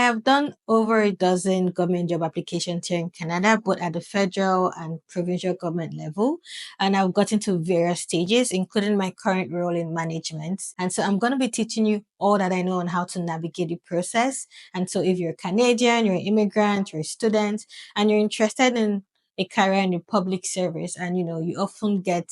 have done over a dozen government job applications here in Canada, both at the federal and provincial government level. And I've gotten to various stages, including my current role in management. And so I'm going to be teaching you all that I know on how to navigate the process. And so if you're Canadian, you're an immigrant, you're a student, and you're interested in a career in the public service, and you often get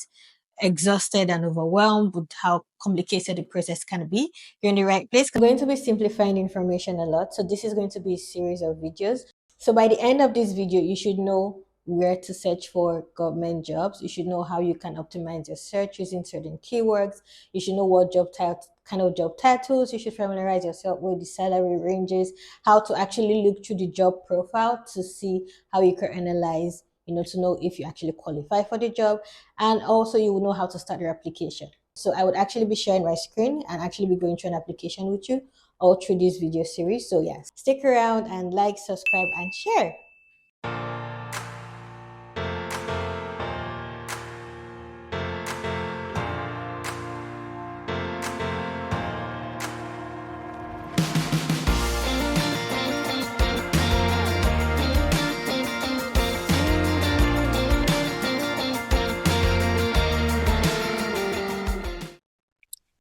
exhausted and overwhelmed with how complicated the process can be, you're in the right place. I'm going to be simplifying information a lot. So this is going to be a series of videos. So by the end of this video, you should know where to search for government jobs. You should know how you can optimize your search using certain keywords. You should know what kind of job titles. You should familiarize yourself with the salary ranges, how to actually look through the job profile to see how you can analyze, to know if you actually qualify for the job. And also you will know how to start your application. So I would actually be sharing my screen and actually be going through an application with you all through this video series. So yes, stick around and like, subscribe, and share.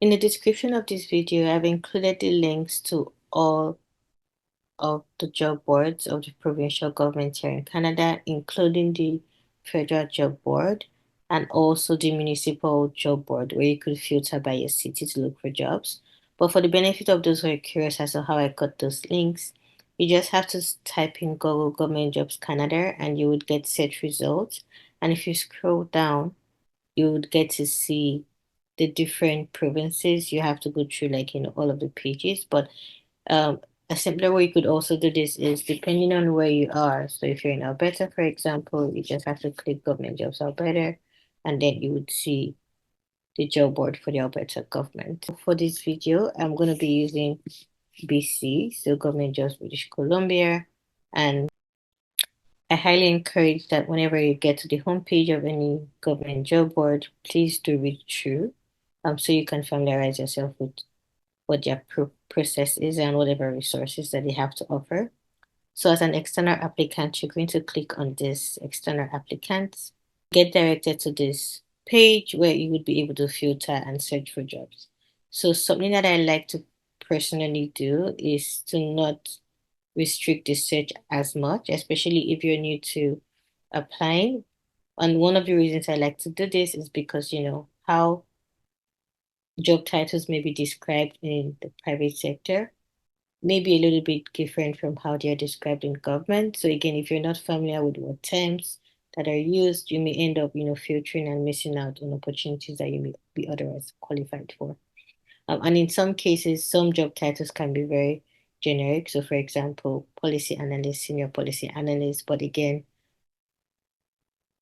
In the description of this video, I've included the links to all of the job boards of the provincial government here in Canada, including the federal job board and also the municipal job board, where you could filter by your city to look for jobs. But for the benefit of those who are curious as to how I got those links, you just have to type in Google Government Jobs Canada and you would get search results. And if you scroll down, you would get to see the different provinces. You have to go through all of the pages, but um, a simpler way you could also do this is depending on where you are. So if you're in Alberta, for example, you just have to click Government Jobs Alberta, and then you would see the job board for the Alberta government. For this video, I'm going to be using BC, so Government Jobs British Columbia, and I highly encourage that whenever you get to the homepage of any government job board, please do read through, so you can familiarize yourself with what their process is and whatever resources that they have to offer. So as an external applicant, you're going to click on this external applicants, get directed to this page where you would be able to filter and search for jobs. So something that I like to personally do is to not restrict the search as much, especially if you're new to applying. And one of the reasons I like to do this is because, how job titles may be described in the private sector may be a little bit different from how they are described in government. So again, if you're not familiar with what terms that are used, you may end up, filtering and missing out on opportunities that you may be otherwise qualified for. And in some cases, some job titles can be very generic. So for example, policy analyst, senior policy analyst, but again,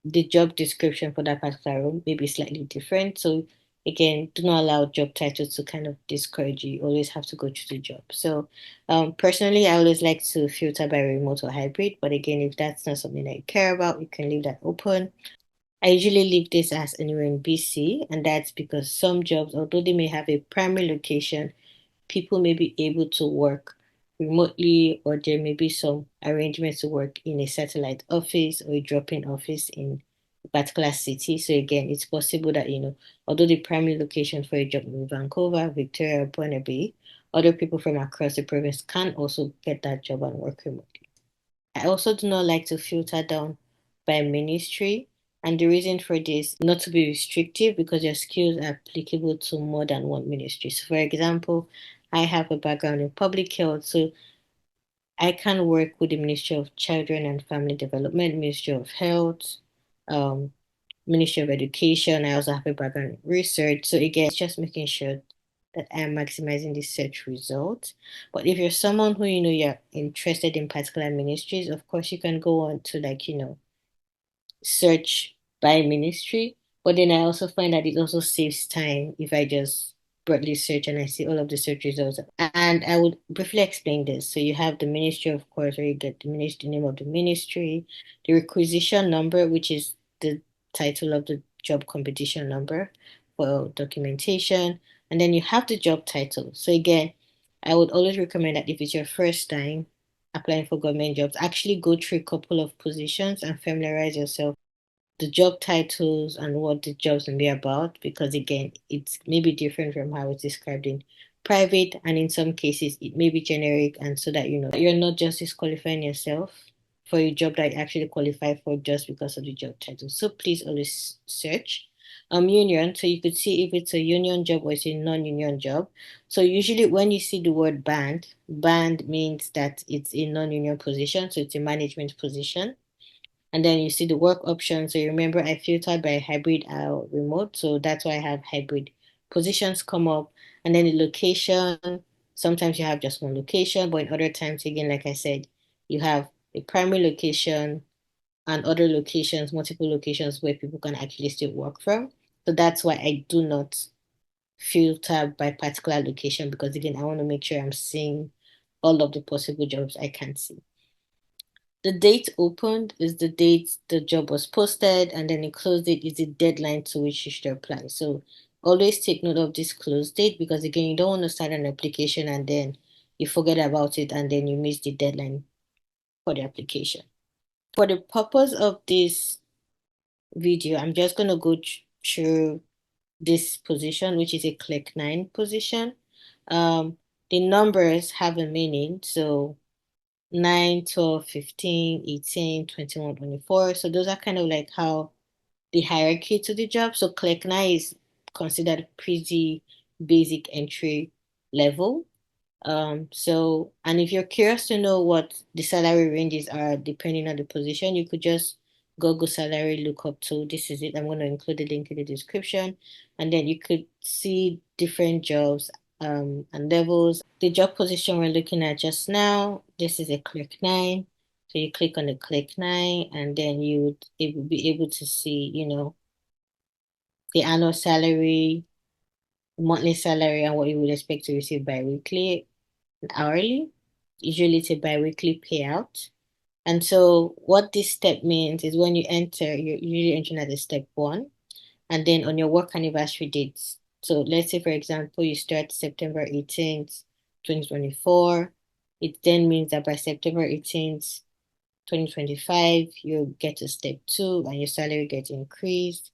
the job description for that particular role may be slightly different. So again, do not allow job titles to kind of discourage you. You always have to go through the job. So personally, I always like to filter by remote or hybrid. But again, if that's not something that you care about, you can leave that open. I usually leave this as anywhere in BC, and that's because some jobs, although they may have a primary location, people may be able to work remotely, or there may be some arrangements to work in a satellite office or a drop-in office in a particular city. So again, it's possible that, although the primary location for a job in Vancouver, Victoria, or Burnaby, other people from across the province can also get that job and work remotely. I also do not like to filter down by ministry. And the reason for this, not to be restrictive, because your skills are applicable to more than one ministry. So for example, I have a background in public health, so I can work with the Ministry of Children and Family Development, Ministry of Health, um, Ministry of Education. I also have a background in research. So again, it's just making sure that I'm maximizing the search results. But if you're someone who, you're interested in particular ministries, of course, you can go on to search by ministry. But then I also find that it also saves time if I just broadly search and I see all of the search results. And I would briefly explain this. So you have the ministry, of course, where you get the ministry, the name of the ministry, the requisition number, which is the title of the job competition number for documentation. And then you have the job title. So again, I would always recommend that if it's your first time, applying for government jobs, actually go through a couple of positions and familiarize yourself the job titles and what the jobs may be about, because again, it's maybe different from how it's described in private, and in some cases it may be generic, and so that you know you're not just disqualifying yourself for a job that you actually qualify for just because of the job title. So please always search union, so you could see if it's a union job or it's a non-union job. So usually when you see the word band means that it's a non-union position, so it's a management position. And then you see the work option. So you remember I filtered by hybrid or remote. So that's why I have hybrid positions come up. And then the location, sometimes you have just one location, but in other times, again, like I said, you have a primary location and other locations, multiple locations where people can actually still work from. So that's why I do not filter by particular location, because again, I want to make sure I'm seeing all of the possible jobs I can see. The date opened is the date the job was posted, and then the close date is the deadline to which you should apply. So always take note of this close date, because again, you don't want to start an application and then you forget about it and then you miss the deadline for the application. For the purpose of this video, I'm just going to go through this position, which is a click 9 position. The numbers have a meaning. So 9, 12, 15, 18, 21, 24. So those are kind of like how the hierarchy to the job. So Click 9 is considered pretty basic entry level. And if you're curious to know what the salary ranges are depending on the position, you could just Google salary lookup tool. This is it. I'm going to include the link in the description. And then you could see different jobs and levels. The job position we're looking at just now, this is a Click 9. So you click on the Click 9 and then you would be able to see, you know, the annual salary, monthly salary, and what you would expect to receive bi-weekly and hourly. Usually it's a bi-weekly payout. And so what this step means is when you enter, you're usually entering at the step 1, and then on your work anniversary dates. So let's say, for example, you start September 18th, 2024. It then means that by September 18th, 2025, you get to step 2 and your salary gets increased.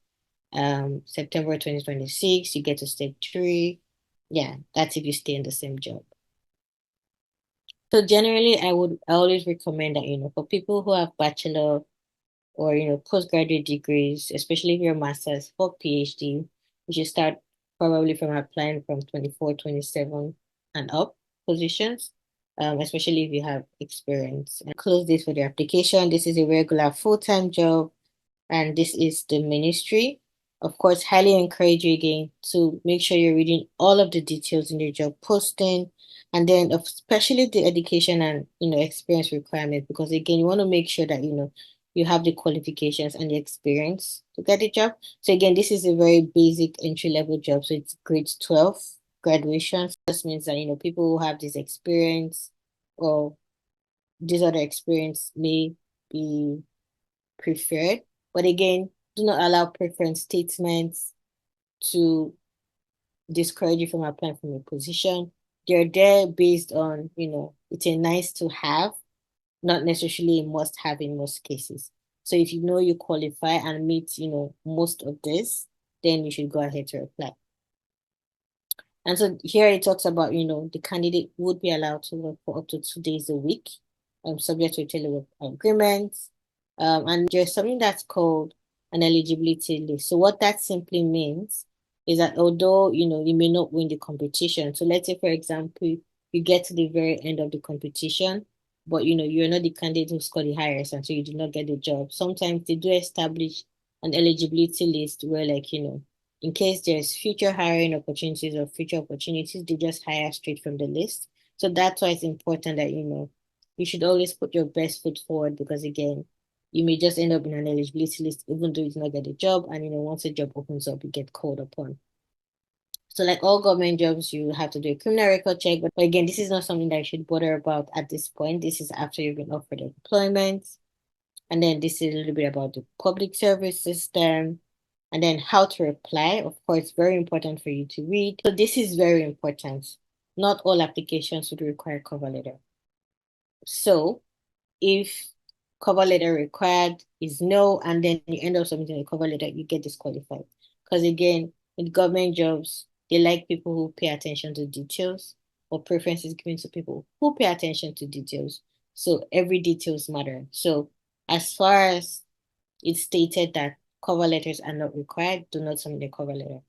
September 2026, you get to step 3. Yeah, that's if you stay in the same job. So generally, I always recommend that, you know, for people who have bachelor or, you know, postgraduate degrees, especially if you're a master's for PhD, you should start probably from applying from 24, 27 and up positions, especially if you have experience. And close this for the application. This is a regular full-time job, and this is the ministry. Of course, highly encourage you again to make sure you're reading all of the details in your job posting, and then especially the education and, you know, experience requirements, because again, you want to make sure that, you know, you have the qualifications and the experience to get the job. So again, this is a very basic entry level job. So it's grade 12 graduation. So this means that, you know, people who have this experience or this other experience may be preferred. But again, do not allow preference statements to discourage you from applying for a position. They're there based on, you know, it's a nice to have, not necessarily a must have in most cases. So if you know you qualify and meet, you know, most of this, then you should go ahead to apply. And so here it talks about, you know, the candidate would be allowed to work for up to 2 days a week, subject to a telework agreement. And there's something that's called an eligibility list. So what that simply means is that although, you know, you may not win the competition. So let's say, for example, you get to the very end of the competition, but, you know, you're not the candidate who scored the highest, and so you did not get the job. Sometimes they do establish an eligibility list where, like, you know, in case there's future hiring opportunities or future opportunities, they just hire straight from the list. So that's why it's important that, you know, you should always put your best foot forward, because again, you may just end up in an eligibility list even though you did not get a job. And, you know, once a job opens up, you get called upon. So like all government jobs, you have to do a criminal record check. But again, this is not something that you should bother about at this point. This is after you've been offered employment. And then this is a little bit about the public service system, and then how to apply. Of course, very important for you to read. So this is very important. Not all applications would require cover letter. So if cover letter required is no, and then you end up submitting a cover letter, you get disqualified. Because again, with government jobs, they like people who pay attention to details, or preference is given to people who pay attention to details. So every details matter. So as far as it's stated that cover letters are not required, do not submit a cover letter.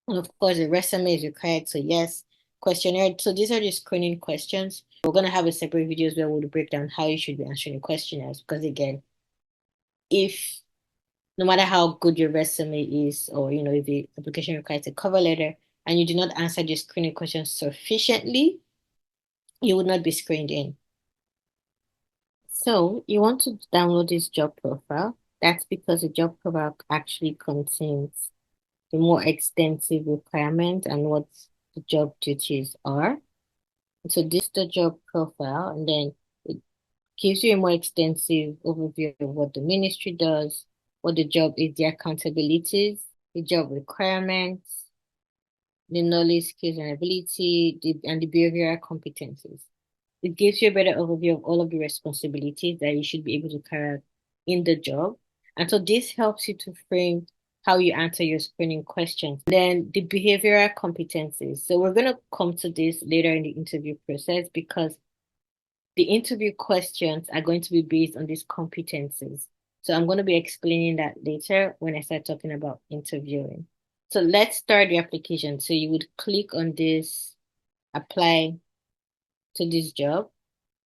And of course, the resume is required. So yes, questionnaire. So these are the screening questions. We're going to have a separate videos where we'll break down how you should be answering questionnaires. Because again, if no matter how good your resume is, or if the application requires a cover letter and you do not answer the screening questions sufficiently, you would not be screened in. So you want to download this job profile. That's because the job profile actually contains the more extensive requirements and what the job duties are. So this is the job profile, and then it gives you a more extensive overview of what the ministry does, what the job is, the accountabilities, the job requirements, the knowledge, skills, and ability, and the behavioral competencies. It gives you a better overview of all of the responsibilities that you should be able to carry out in the job. And so this helps you to frame how you answer your screening questions. Then the behavioral competencies. So we're going to come to this later in the interview process, because the interview questions are going to be based on these competencies. So I'm going to be explaining that later when I start talking about interviewing. So let's start the application. So you would click on this apply to this job.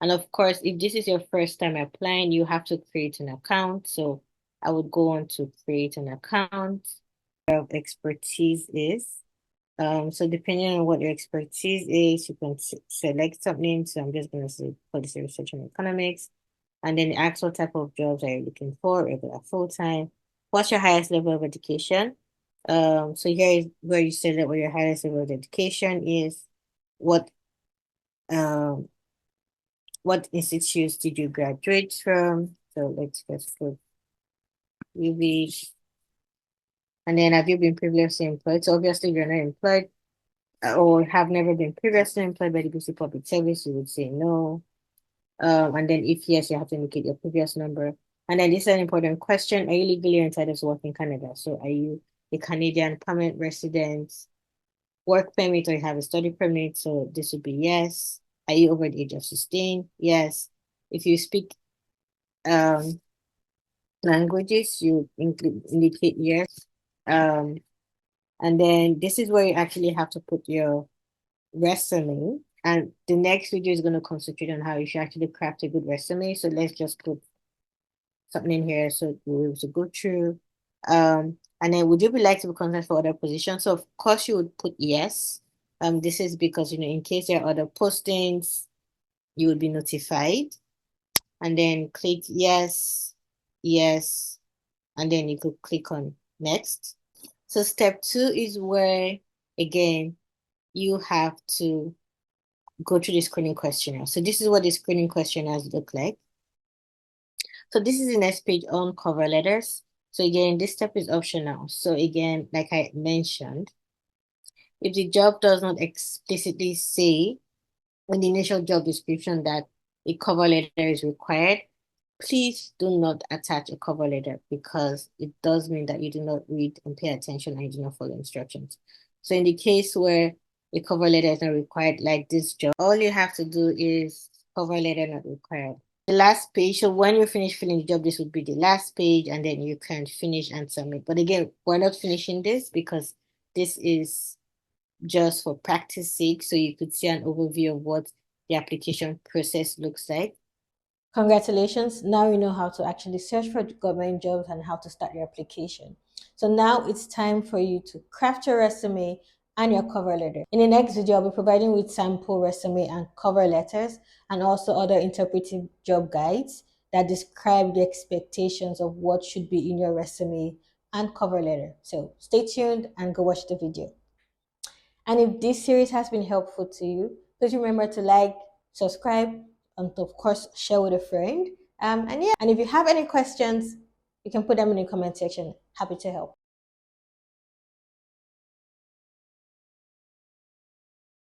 And of course, if this is your first time applying, you have to create an account. So I would go on to create an account. Of expertise is. So depending on what your expertise is, you can select something. So I'm just going to say policy research and economics. And then ask what type of jobs are you looking for, regular, full-time. What's your highest level of education? So here is where you select what your highest level of education is. Um what institutes did you graduate from? So let's just put UV. And then have you been previously employed? So obviously if you're not employed or have never been previously employed by the BC Public Service, you would say no. And then if yes, you have to indicate your previous number. And then this is an important question. Are you legally entitled to work in Canada? So are you a Canadian permanent resident, work permit, or you have a study permit? So this would be yes. Are you over the age of 16? Yes. If you speak languages, you indicate yes. And then this is where you actually have to put your resume. And the next video is going to concentrate on how you should actually craft a good resume. So let's just put something in here so we'll be able to go through. And then would you be like to be considered for other positions? So of course you would put yes. This is because in case there are other postings, you would be notified. And then click yes, yes, and then you could click on next. So step 2 is where, again, you have to go through the screening questionnaire. So this is what the screening questionnaires look like. So this is the next page on cover letters. So again, this step is optional. So again, like I mentioned, if the job does not explicitly say in the initial job description that a cover letter is required, please do not attach a cover letter, because it does mean that you do not read and pay attention and you do not follow instructions. So in the case where a cover letter is not required, like this job, all you have to do is cover letter not required. The last page, so when you finish filling the job, this would be the last page, and then you can finish and submit. But again, we're not finishing this because this is just for practice sake, so you could see an overview of what the application process looks like. Congratulations, now you know how to actually search for government jobs and how to start your application. So now it's time for you to craft your resume and your cover letter. In the next video, I'll be providing with sample resume and cover letters, and also other interpretive job guides that describe the expectations of what should be in your resume and cover letter. So stay tuned and go watch the video. And if this series has been helpful to you, please remember to like, subscribe, and of course, share with a friend. And if you have any questions, you can put them in the comment section. Happy to help.